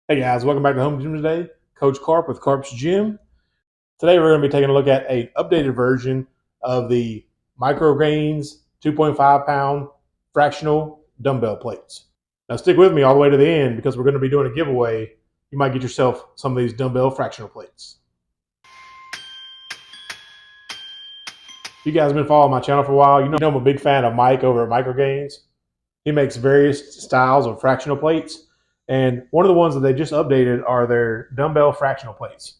Hey guys, welcome back to Home Gym today. Coach Carp with Carp's Gym. Today we're going to be taking a look at an updated version of the Micro Gainz 2.5 pound fractional dumbbell plates. Now stick with me all the way to the end because we're going to be doing a giveaway. You might get yourself some of these dumbbell fractional plates. If you guys have been following my channel for a while, you know I'm a big fan of Mike over at Micro Gainz. He makes various styles of fractional plates. And one of the ones that they just updated are their dumbbell fractional plates.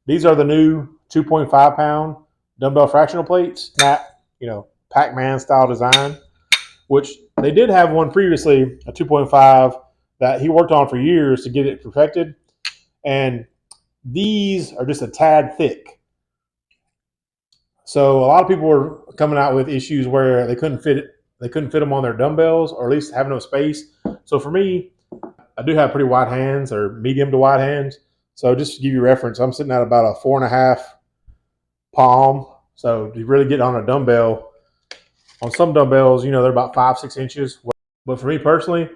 These are the new 2.5 pound dumbbell fractional plates, not, Pac-Man style design, which they did have one previously, a 2.5 that he worked on for years to get it perfected. And these are just a tad thick. So a lot of people were coming out with issues where they couldn't fit them on their dumbbells, or at least have no space. So for me, I do have pretty wide hands, or medium to wide hands. So just to give you reference, I'm sitting at about a 4.5 palm. So to really get on a dumbbell, on some dumbbells, they're about 5-6 inches. But for me personally,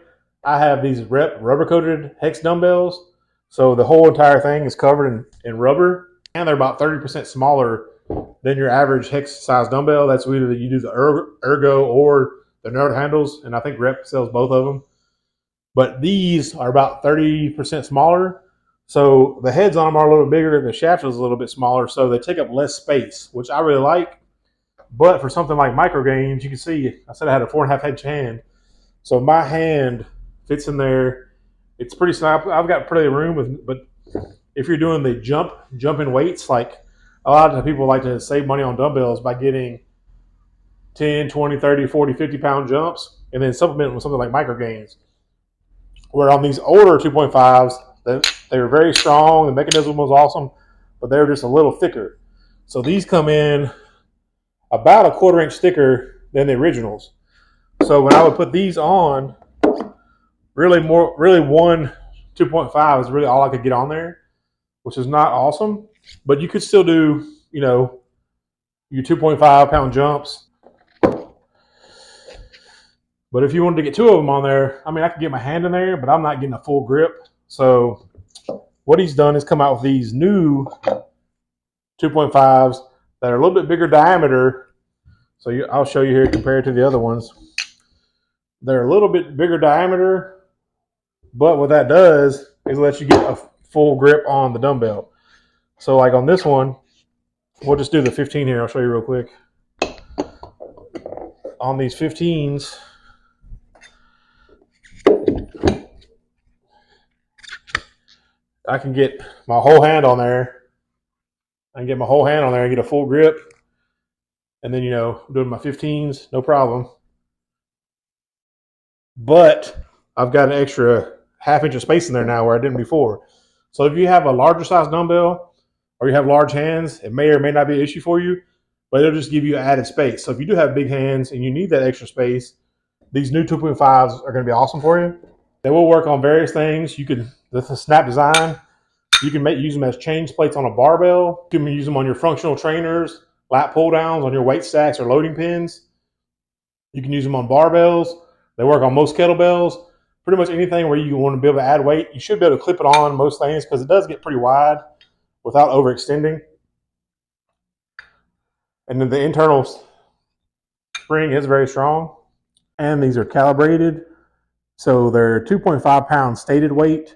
I have these rubber coated hex dumbbells. So the whole entire thing is covered in rubber, and they're about 30% smaller than your average hex size dumbbell. That's either you do the ergo or the nerd handles, and I think Rep sells both of them. But these are about 30% smaller. So the heads on them are a little bit bigger, and the shaft is a little bit smaller, so they take up less space, which I really like. But for something like Micro Gainz, you can see I said I had a 4.5 inch hand. So my hand fits in there. It's pretty small. I've got plenty of room, but if you're doing the jumping weights, like a lot of people like to save money on dumbbells by getting 10, 20, 30, 40, 50 pound jumps, and then supplement with something like Micro Gainz. Where on these older 2.5s, they were very strong. The mechanism was awesome, but they were just a little thicker. So these come in about a 1/4 inch thicker than the originals. So when I would put these on, really one 2.5 is really all I could get on there, which is not awesome. But you could still do, your 2.5 pound jumps. But if you wanted to get 2 of them on there, I could get my hand in there, but I'm not getting a full grip. So what he's done is come out with these new 2.5s that are a little bit bigger diameter. So I'll show you here compared to the other ones. They're a little bit bigger diameter, but what that does is let you get a full grip on the dumbbell. So like on this one, we'll just do the 15 here. I'll show you real quick. On these 15s, I can get my whole hand on there. I can get my whole hand on there and get a full grip. And then, doing my 15s, no problem. But I've got an extra 1/2 inch of space in there now where I didn't before. So if you have a larger size dumbbell or you have large hands, it may or may not be an issue for you, but it'll just give you added space. So if you do have big hands and you need that extra space, these new 2.5s are going to be awesome for you. They will work on various things. The snap design, you can use them as change plates on a barbell. You can use them on your functional trainers, lat pull downs, on your weight stacks or loading pins. You can use them on barbells. They work on most kettlebells. Pretty much anything where you want to be able to add weight, you should be able to clip it on most things because it does get pretty wide without overextending. And then the internal spring is very strong. And these are calibrated. So they're 2.5 pounds stated weight,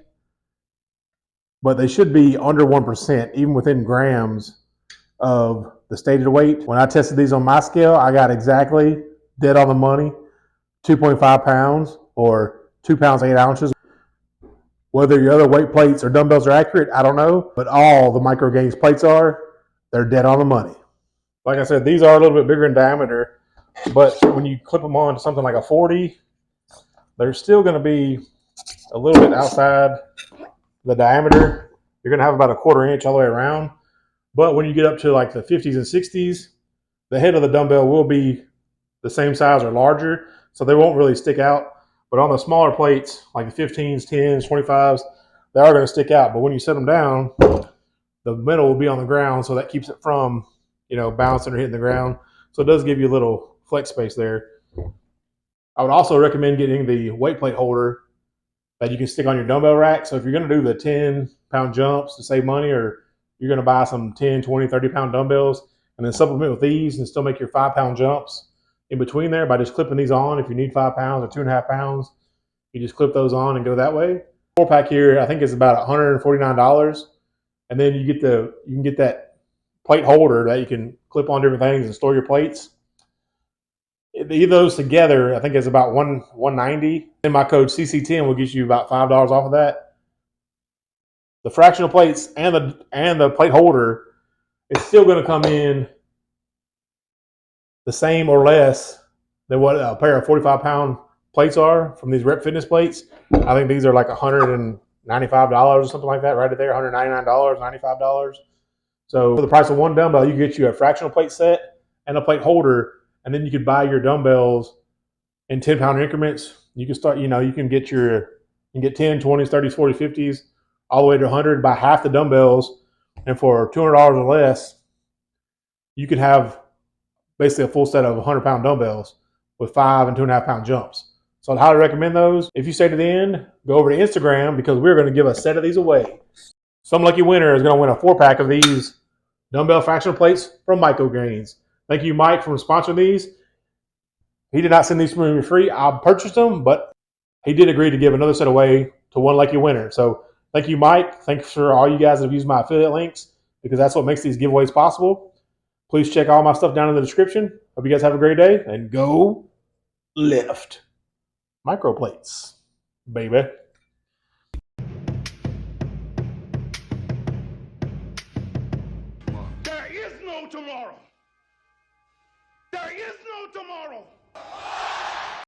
but they should be under 1%, even within grams of the stated weight. When I tested these on my scale, I got exactly dead on the money, 2.5 pounds or 2 pounds 8 ounces. Whether your other weight plates or dumbbells are accurate, I don't know, but all the Micro Gainz plates they're dead on the money. Like I said, these are a little bit bigger in diameter, but when you clip them on to something like a 40, they're still going to be a little bit outside the diameter. You're going to have about a 1/4 inch all the way around. But when you get up to like the 50s and 60s, the head of the dumbbell will be the same size or larger, so they won't really stick out. But on the smaller plates, like the 15s, 10s, 25s, they are going to stick out. But when you set them down, the middle will be on the ground, so that keeps it from, bouncing or hitting the ground. So it does give you a little flex space there. I would also recommend getting the weight plate holder that you can stick on your dumbbell rack. So if you're going to do the 10-pound jumps to save money, or you're going to buy some 10, 20, 30-pound dumbbells and then supplement with these and still make your 5-pound jumps in between there by just clipping these on. If you need 5 pounds or 2.5 pounds, you just clip those on and go that way. 4-pack here, I think, is about $149. And then you can get that plate holder that you can clip on different things and store your plates. Either of those together, I think, is about $190. Then my code CC10 will get you about $5 off of that. The fractional plates and the plate holder is still going to come in the same or less than what a pair of 45-pound plates are from these Rep Fitness plates. I think these are like $195 or something like that, right there, $199, $95. So for the price of one dumbbell, you get you a fractional plate set and a plate holder, and then you could buy your dumbbells in 10-pound increments. You can start, you can get 10, 20s, 30s, 40s, 50s, all the way to 100, buy half the dumbbells, and for $200 or less, you can have basically a full set of 100-pound dumbbells with 5 and 2.5 pound jumps. So I'd highly recommend those. If you stay to the end, go over to Instagram, because we're going to give a set of these away. Some lucky winner is going to win a 4-pack of these dumbbell fractional plates from Micro Gainz. Thank you, Mike, for sponsoring these. He did not send these to me free. I purchased them, but he did agree to give another set away to one lucky winner. So thank you, Mike. Thanks for all you guys that have used my affiliate links, because that's what makes these giveaways possible. Please check all my stuff down in the description. Hope you guys have a great day, and go lift. Micro plates, baby. There is no tomorrow. There is no tomorrow.